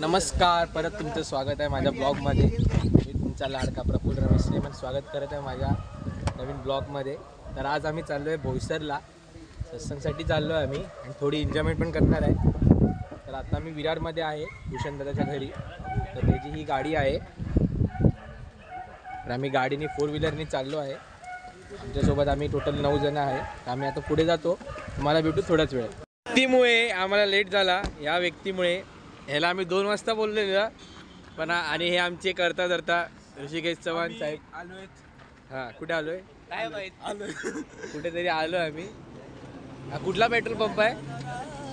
नमस्कार, परत तुमचं स्वागत आहे माझ्या ब्लॉगमध्ये. मी तुमचा लाडका प्रफुल्ल रमेश श्रीमंत स्वागत करत आहे माझ्या नवीन ब्लॉगमध्ये. तर आज आम्ही चाललो आहे भोईसरला, सत्संगसाठी चाललो आहे आम्ही आणि थोडी एन्जॉयमेंट पण करणार आहे. तर आता मी विरारमध्ये आहे भूषण दादाच्या घरी. तर त्याची ही गाडी आहे. तर आम्ही गाडीने 4 व्हीलरने चाललो आहे. आमच्यासोबत आम्ही टोटल 9 जण आहे. तर आम्ही आता पुढे जातो, तुम्हाला भेटू थोड्याच वेळ. व्यक्तीमुळे आम्हाला लेट झाला. या व्यक्तीमुळे ह्याला आम्ही 2 वाजता बोललेलं पण आणि हे आमचे करता धरता ऋषिकेश चव्हाण साहेब आलोय. हां, कुठे आलोय काय माहित, आलोय कुठेतरी आलो आम्ही. कुठला पेट्रोल पंप आहे?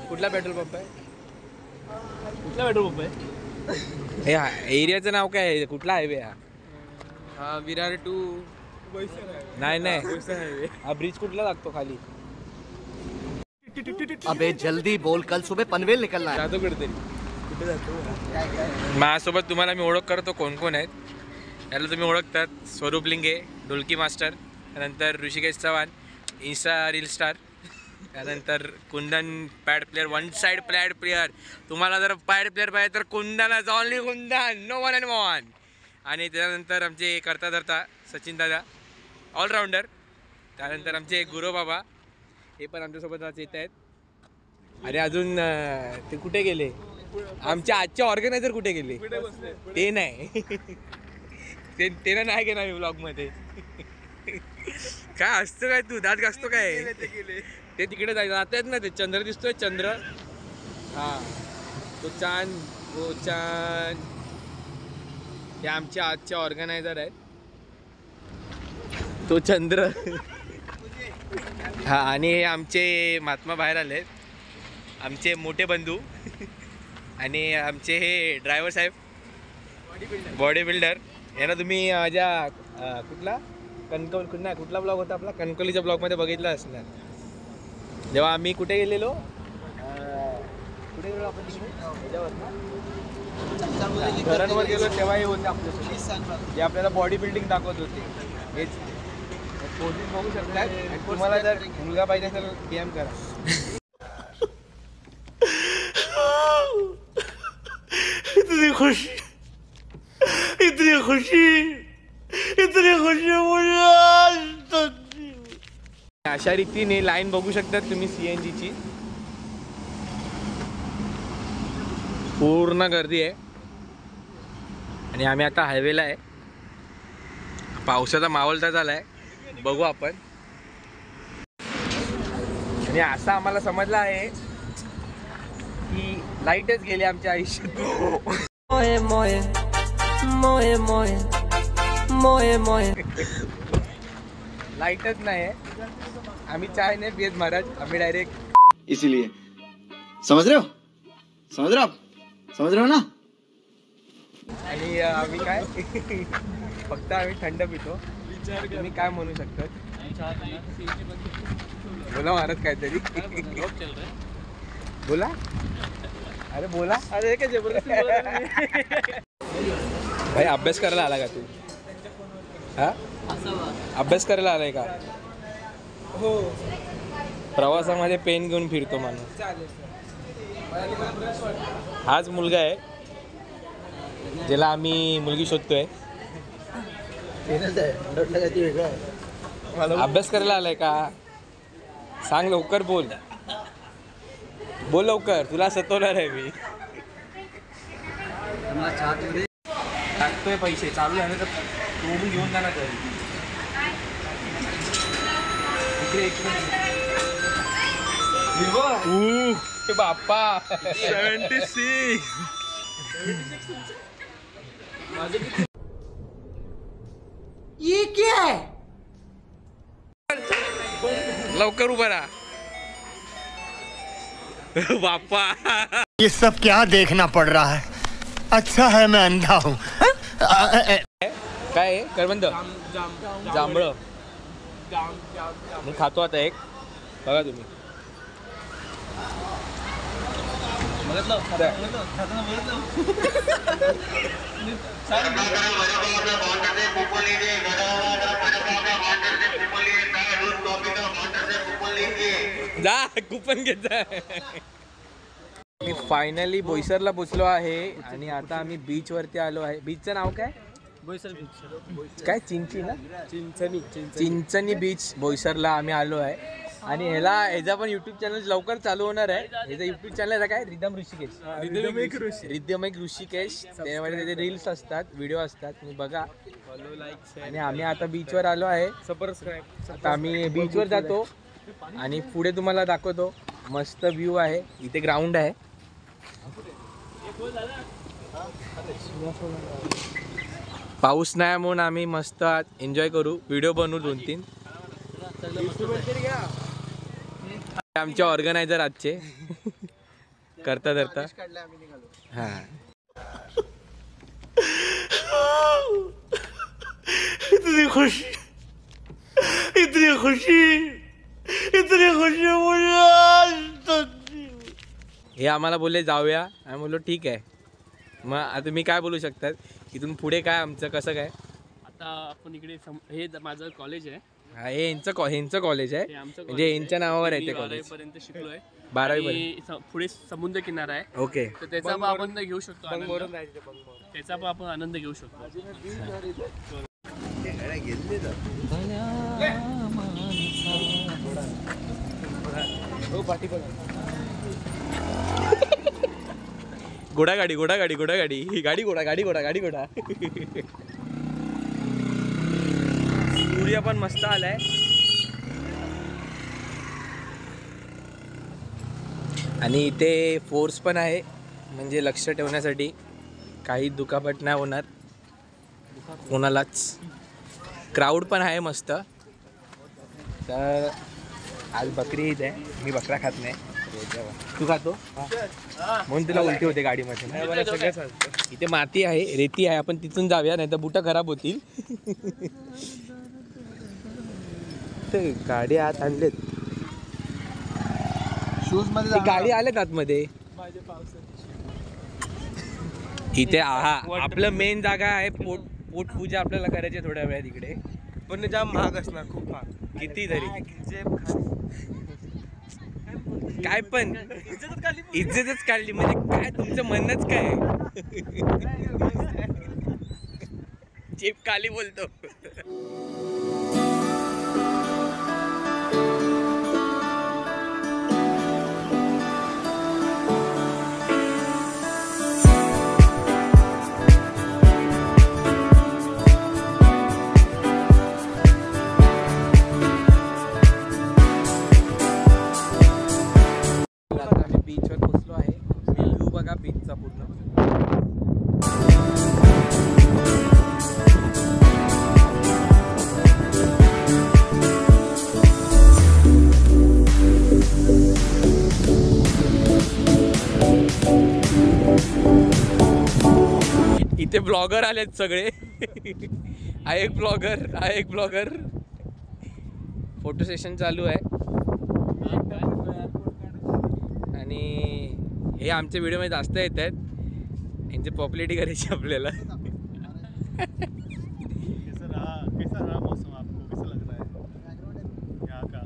कुठला पेट्रोल पंप आहे? कुठला पेट्रोल पंप आहे? हे एरियाचं नाव काय आहे? कुठला हायवे हा? विरार टू नाही हायवे. हा ब्रिज कुठला लागतो खाली? अबे जल्दी बोल, कल सुबह पनवेल निकलना है. जातो कुठेतरी. कुठे जातो? माझ्यासोबत तुम्हाला मी ओळख करतो कोण कोण आहेत. याला तुम्ही ओळखतात, स्वरूप लिंगे ढोलकी मास्टर, त्यानंतर Rishikesh Chavan insta reel star, त्यानंतर Kundan pad player, one side pad player. तुम्हाला जर पॅड प्लेअर पाहिजे तर कुंदनच, only Kundan, no one and one. आणि त्यानंतर आमचे करता धरता सचिन दादा ऑलराऊंडर. त्यानंतर आमचे गुरु बाबा हे पण आमच्यासोबत आज येत आहेत. आणि अजून ते कुठे गेले? आमच्या आजचे ऑर्गनायझर कुठे गेले? ते नाही ते नाही गेला मी ब्लॉगमध्ये. काय असतं काय तू दात घासतो काय? ते तिकडे जात आहेत ना, ते चंद्र दिसतोय, चंद्र. हां, तो चांद, वो चांद. हे आमच्या आजचे ऑर्गनायझर आहेत, तो चंद्र. हा, आणि हे आमचे महात्मा बाहेर आले, आमचे मोठे बंधू. आणि आमचे हे ड्रायव्हर साहेब बॉडी बिल्डर. यांना तुम्ही माझ्या कुठला ब्लॉग होता आपला, कणकवलीच्या ब्लॉगमध्ये बघितला असणार. जेव्हा आम्ही कुठे गेलेलो आपण घरांवर गेलो तेव्हा हे होते आपल्यासोबत, जे आपल्याला बॉडी बिल्डिंग दाखवत होते. हेच पोझिशन बघू शकतात. आणि तुम्हाला जर मुलगा पाहिजे तर PM करा. इतनी खुशी मुझे. अशा रीतीने लाईन बघू शकतात तुम्ही CNGची. पूर्ण गर्दी आहे. आणि आम्ही आता हायवेला आहे. पावसाचा माहोल तर झालाय, बघू आपण. आणि असं आम्हाला समजलं आहे की लाईटच गेली आमच्या आयुष्यात. मोये मोये मोये मोये मोये मोये लाईटच नाही आहे. आम्ही चाय नाही पियत महाराज, आम्ही डायरेक्ट. इसीलिए समझ रहे हो ना. आणि आम्ही काय फक्त आम्ही थंड पितो. तुम्ही काय म्हणू शकतात? बोला महाराज काहीतरी. बोला, अरे बोला. अरे काय जबरदस्ती. भाई अभ्यास करायला आला का तू? हा, अभ्यास करायला आलाय का? हो. प्रवासामध्ये पेन घेऊन फिरतो माणूस. हाच मुलगा आहे ज्याला आम्ही मुलगी शोधतोय. अभ्यास करायला आलाय का? सांग लवकर, बोल लवकर, तुला सतवणार आहे मी. टाकतोय पैसे, चालू झाले तर तू घेऊन जाणार घरी. इकडे बाप्पा 76. ये क्या है? लवकर उभा राहा बाप्पा. ये सब क्या देखना पड़ रहा है? अच्छा है मैं अंधा हूँ. काय आहे? करवंद, जांभळं. मी खातो आता एक, बघा तुम्ही. जा कुपन घेत जा. फायनली बोईसरला पोचलो आहे आणि आता आम्ही बीच वरती आलो आहे. बीचचं नाव काय? बोईसर बीच. काय चिंची ना? चिंचणी. चिंचणी बीच बोईसरला आम्ही आलो आहे. आणि ह्याचा पण युट्यूब चॅनल लवकर चालू होणार आहे. ह्याचा युट्यूब चॅनल काय? रिदम ऋषिकेश. रिदम ऋषिकेश. त्यामध्ये त्याचे रील्स असतात, व्हिडिओ असतात, तुम्ही बघा. फॉलो, लाईक, आणि आम्ही आता बीचवर आलो आहे. सबस्क्राईब. आता आम्ही बीचवर जातो आणि पुढे तुम्हाला दाखवतो. मस्त व्ह्यू आहे इथे, ग्राउंड आहे. पाऊस नाही म्हणून आम्ही मस्त एन्जॉय करू, व्हिडिओ बनवू 2-3. आमचे ऑर्गनायझर आजचे करता धरता. हा इतनी खुशी मुझे आज तक नहीं हुई. हे आम्हाला बोलले जाऊया. आम्ही बोललो ठीक आहे. मग आता तुम्ही काय बोलू शकतात इथून पुढे काय आमचं कसं काय? आता आपण इकडे हे माझं कॉलेज आहे. हा हे ह्यांचं कॉलेज आहे, हे आमचं म्हणजे यांच्या नावावर आहे ते कॉलेज. 12वी पर्यंत शिकलोय. 12वी आणि पुढे समुद्र किनारा आहे. ओके. तर त्याचा पण आपण घेऊ शकतो आनंद. त्याचा पण आपण आनंद घेऊ शकतो. घोडागाडी सूर्य पण मस्त आलाय. आणि इथे फोर्स पण आहे, म्हणजे लक्ष ठेवण्यासाठी काही दुखापट नाही होणार कोणालाच. क्राऊड पण आहे मस्त. तर आज बकरी ईद आहे. मी बकरा खात नाही. तू खातो म्हणून तुला उलटी होते गाडीमध्ये. इथे माती आहे, रेती आहे, आपण तिथून जाऊया नाही तर बुटं खराब होतील. ते गाडी आत आणलेत, शूज मध्ये गाडी आलेत आतमध्ये. इथे आपलं मेन जागा आहे. पोटपूजा आपल्याला करायची थोड्या वेळात इकडे. पण जाम महाग असणार, खूप महाग. किती तरी काय पण इज्जतच काढली. म्हणजे काय तुमचं म्हणणंच काय? जेब काली बोलतो. बीचवर पोचलो आहे. व्ह्यू बघा बीचचा पूर्ण. इथे ब्लॉगर आलेत सगळे. हा एक ब्लॉगर. फोटो सेशन चालू आहे. आणि हे आमच्या व्हिडिओमध्ये जास्त येत आहेत. यांची पॉप्युलॅरिटी करायची आपल्याला. कैसा रहा मौसम आपको? कैसा लग रहा है यहाँ का?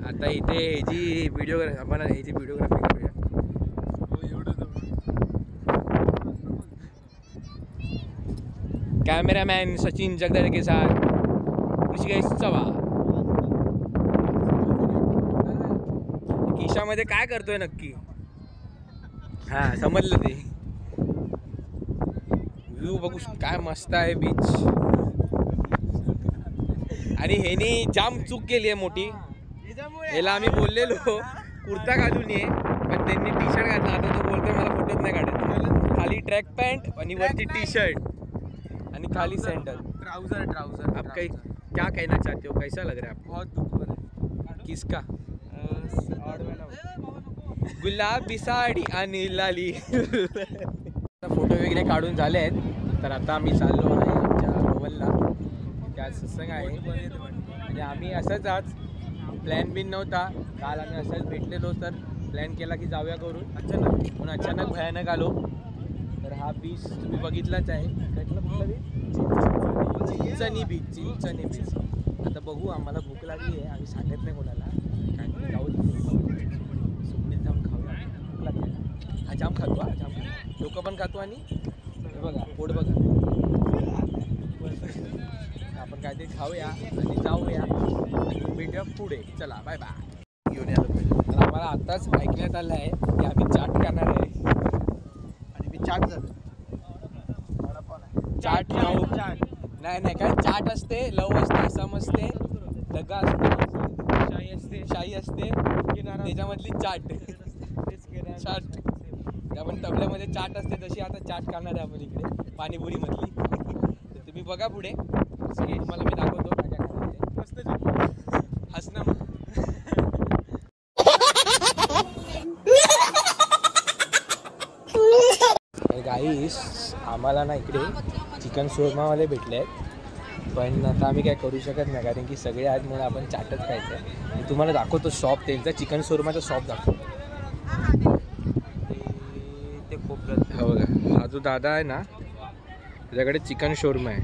आता इथे ह्याची व्हिडिओग्राफी करूया. कॅमेरामॅन सचिन जगदाळे के साथ ऋषिकेश चव्हाण. खिशामध्ये काय करतोय नक्की? हा समजलं ते. व्ह्यू बघू काय मस्त आहे बीच. आणि ह्यानी जाम चूक केली आहे मोठी. याला आम्ही बोललेलो कुर्ता घालून ये, पण त्यांनी टी शर्ट घातला. आता तो बोलतोय मला फोटोच नाही काढत. खाली ट्रॅक पॅन्ट आणि वरती टी शर्ट आणि खाली सैंडल. ट्राउजर. आप क्या कहना चाहते हो? कैसा लग रहा है आपको? बहुत दुख हो रहा है. किसका? और वाला गुलाबी साडी आणि लाली. फोटो वगैरे काढून झाले आहेत. तर आता आम्ही चाललो आहे आमच्या भवनला. त्या सत्संग आहे. म्हणजे आम्ही असंच आज प्लॅन बिन नव्हता. काल आम्ही असंच भेटलेलो, तर प्लॅन केला की जाऊया करून. अचानक भयानक आलो. तर हा बीच तुम्ही बघितलाच आहे. चिंचणी बीच. आता बघू, आम्हाला भूक लागली आहे. आम्ही सांगत नाही कोणाला. काय जाऊ लागते. हा जाम खातो, हा जाम खातो, डोकं पण खातो आणि हे बघा पोट बघा. आपण काहीतरी खाऊया आणि जाऊया आणि भेटूया पुढे. चला बाय बाय. घेऊन यायला पाहिजे. तर आम्हाला आताच ऐकण्यात आलं आहे की आम्ही चाट करणार आहे आणि मी चाट झालं. चाट नाही नाही काय चाट असते, लव असते, सम असते, दगा असते, शाही असते, त्याच्यामधली चाट चाट. त्यामुळे तबल्यामध्ये चाट असते तशी आता चाट करणार आहे आपण इकडे पाणीपुरी मधली. तर तुम्ही बघा पुढे सगळे तुम्हाला मी दाखवतो काय काय करायचं. मस्त हसणं मग. गाईस आम्हाला ना इकडे चिकन शोरमावाले भेटले आहेत, पण आता आम्ही काय करू शकत नाही कारण की सगळे आहेत म्हणून आपण चाटच खायचं आहे. मी तुम्हाला दाखवतो शॉप, त्यांचा चिकन शोरमाचा शॉप दाखवतो. ते कोपऱ्यात हा बघा, हा जो दादा आहे ना त्याच्याकडे चिकन शोरमा आहे.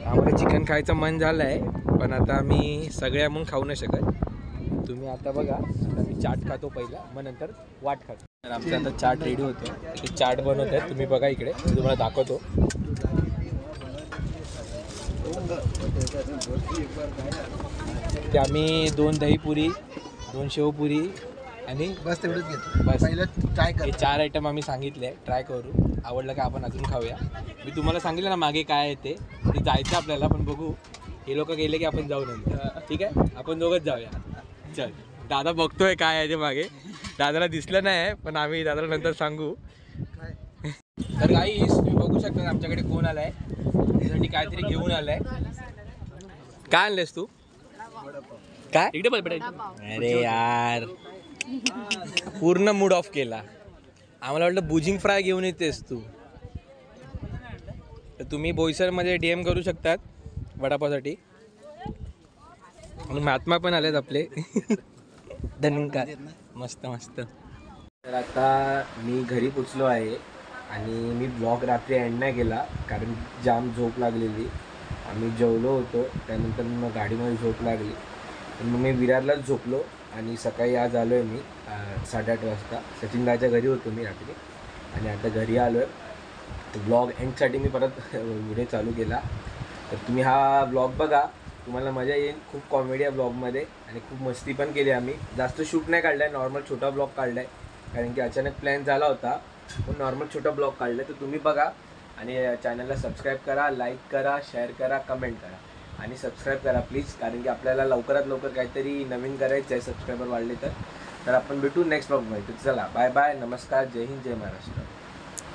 आम्हाला चिकन खायचं मन झालं आहे, पण आता आम्ही सगळ्या म्हणून खाऊ नाही शकत. तुम्ही आता बघा, आता मी चाट खातो पहिला, मग नंतर वाट खातो. तर आमचं आता चाट रेडी होतो, ते चाट बनवत आहेत. तुम्ही बघा इकडे, मी तुम्हाला दाखवतो. ते आम्ही 2 दहीपुरी, 2 शेवपुरी आणि बस तेवढंच घेतो. बस पहिलं ट्राय कर. हे 4 आयटम आम्ही सांगितले, ट्राय करू. आवडलं का आपण अजून खाऊया. मी तुम्हाला सांगितलं ना मागे काय आहे ते जायचं आपल्याला, पण बघू हे लोक गेले की आपण जाऊ नंतर. ठीक आहे, आपण दोघंच जाऊया. चल, दादा बघतोय काय आहे ते मागे. दादाला दिसलं नाही, पण आम्ही दादाला नंतर सांगू. तर गाईस तुम्ही बघू शकता आमच्याकडे कोण आलाय, त्यासाठी काहीतरी घेऊन आलाय. काय आणलेस तू? काय? इकडे पण अरे यार, पूर्ण मूड ऑफ केला. आम्हाला वाटलं बुजिंग फ्राय घेऊन येतेस तू. तर तुम्ही बोईसरमध्ये DM करू शकतात वडापावसाठी. आणि महात्मा पण आलेत आपले धनंकार. मस्त मस्त. तर आता मी घरी पोचलो आहे आणि मी ब्लॉग रात्री एंड नाही केला कारण जाम झोप लागलेली. आम्ही जेवलो होतो, त्यानंतर मग गाडीमध्ये झोप लागली. मग मी विरारलाच झोपलो आणि सकाळी आज आलो आहे मी 8:30 वाजता. सचिन दाच्या घरी होतो मी रात्री आणि आता घरी आलो आहे. ब्लॉग एंडसाठी मी परत व्हिडिओ चालू केला. तर तुम्ही हा ब्लॉग बघा, तुम्हाला मजा येईल. खूप कॉमेडी आहे ब्लॉगमध्ये आणि खूप मस्ती पण केली आम्ही. जास्त शूट नाही काढला आहे, नॉर्मल छोटा ब्लॉग काढला आहे कारण की अचानक प्लॅन झाला होता, पण नॉर्मल छोटा ब्लॉग काढला आहे. तर तुम्ही बघा आणि चॅनलला सबस्क्राईब करा, लाईक करा, शेअर करा, कमेंट करा आणि सबस्क्राईब करा प्लीज, कारण की आपल्याला लवकरात लवकर काहीतरी नवीन करायचं आहे. सबस्क्रायबर वाढले तर आपण भेटू नेक्स्ट ब्लॉगमध्ये. तर चला बाय बाय, नमस्कार, जय हिंद, जय महाराष्ट्र.